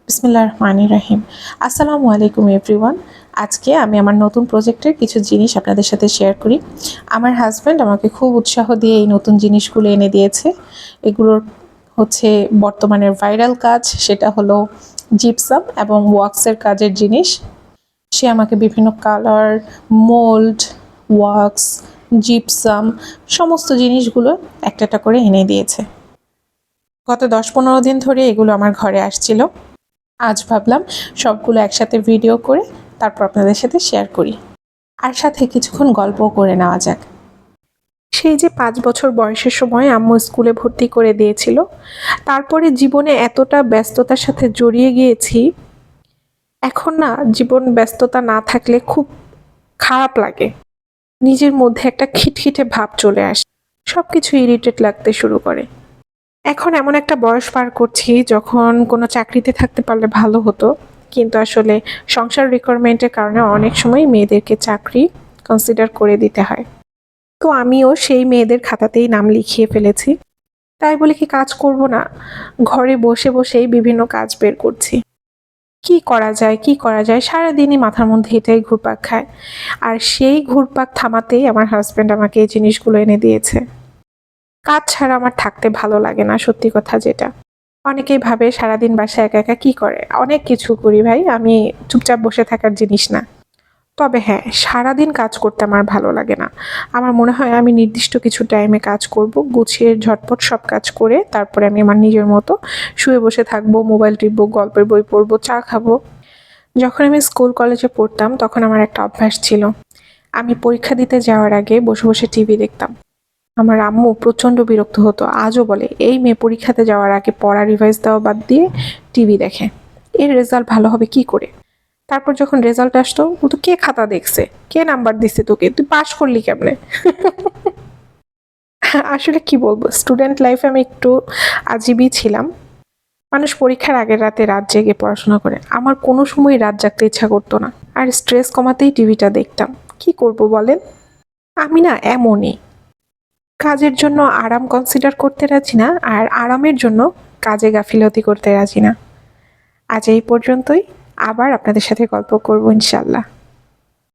বিসমিল্লাহির রহমানির রহিম। আসসালামু আলাইকুম এভরিওয়ান। আজকে আমি আমার নতুন প্রজেক্টের কিছু জিনিস আপনাদের সাথে শেয়ার করি। আমার হাজব্যান্ড আমাকে খুব উৎসাহ দিয়ে এই নতুন জিনিসগুলো এনে দিয়েছে। এগুলোর হচ্ছে বর্তমানের ভাইরাল কাজ, সেটা হলো জিপসাম এবং ওয়াক্সের কাজের জিনিস। সে আমাকে বিভিন্ন কালার, মোল্ড, ওয়াক্স, জিপসাম সমস্ত জিনিসগুলো একটা একটা করে এনে দিয়েছে। গত 10-15 দিন ধরে এগুলো আমার ঘরে আসছিল। আজ ভাবলাম সবগুলো একসাথে ভিডিও করে তারপর আপনাদের সাথে শেয়ার করি, আর সাথে কিছুক্ষণ গল্পও করে নেওয়া যাক। সেই যে 5 বছর বয়সের সময় আম্মু স্কুলে ভর্তি করে দিয়েছিল, তারপরে জীবনে এতটা ব্যস্ততার সাথে জড়িয়ে গিয়েছি, এখন না জীবন ব্যস্ততা না থাকলে খুব খারাপ লাগে। নিজের মধ্যে একটা খিটখিটে ভাব চলে আসে, সবকিছু ইরিটেট লাগতে শুরু করে। এখন এমন একটা বয়স পার করছি যখন কোনো চাকরিতে থাকতে পারলে ভালো হতো, কিন্তু আসলে সংসার রিকোয়ারমেন্টের কারণে অনেক সময় মেয়েদেরকে চাকরি কনসিডার করে দিতে হয়। তো আমিও সেই মেয়েদের খাতাতেই নাম লিখিয়ে ফেলেছি। তাই বলে কি কাজ করব না, ঘরে বসে বসেই বিভিন্ন কাজ বের করছি। কি করা যায় কি করা যায়, সারাদিনই মাথার মধ্যে এটাই ঘুরপাক খায়। আর সেই ঘুরপাক থামাতেই আমার হাজব্যান্ড আমাকে এই জিনিসগুলো এনে দিয়েছে। কাজ ছাড়া আমার থাকতে ভালো লাগে না, সত্যি কথা যেটা। অনেকেই ভাবে সারাদিন বাসায় একা একা কি করে। অনেক কিছু করি ভাই, আমি চুপচাপ বসে থাকার জিনিস না। তবে হ্যাঁ, সারাদিন কাজ করতে আমার ভালো লাগে না। আমার মনে হয় আমি নির্দিষ্ট কিছু টাইমে কাজ করব, গুছিয়ে ঝটপট সব কাজ করে তারপরে আমি আমার নিজের মতো শুয়ে বসে থাকবো, মোবাইল টিপবো, গল্পের বই পড়বো, চা খাবো। যখন আমি স্কুল কলেজে পড়তাম তখন আমার একটা অভ্যাস ছিল, আমি পরীক্ষা দিতে যাওয়ার আগে বসে বসে টিভি দেখতাম। আমার আম্মু প্রচণ্ড বিরক্ত হতো, আজও বলে এই মেয়ে পরীক্ষাতে যাওয়ার আগে পড়া রিভাইজ দেওয়া বাদ দিয়ে টিভি দেখে, এর রেজাল্ট ভালো হবে কি করে। তারপর যখন রেজাল্ট আসতো বলতো কে খাতা দেখছে, কে নাম্বার দিচ্ছে তোকে, তুই পাশ করলি কেমনে। আসলে কি বলবো, স্টুডেন্ট লাইফে আমি একটু আজীবই ছিলাম। মানুষ পরীক্ষার আগের রাতে রাত জেগে পড়াশোনা করে, আমার কোনো সময় রাত জাগতে ইচ্ছা করতো না। আর স্ট্রেস কমাতেই টিভিটা দেখতাম। কি করব বলেন, আমি না এমনই। কাজের জন্য আরাম কনসিডার করতে রাজি না, আর আরামের জন্য কাজে গাফিলতি করতে রাজি না। আজ এই পর্যন্তই, আবার আপনাদের সাথে গল্প করব ইনশাল্লাহ।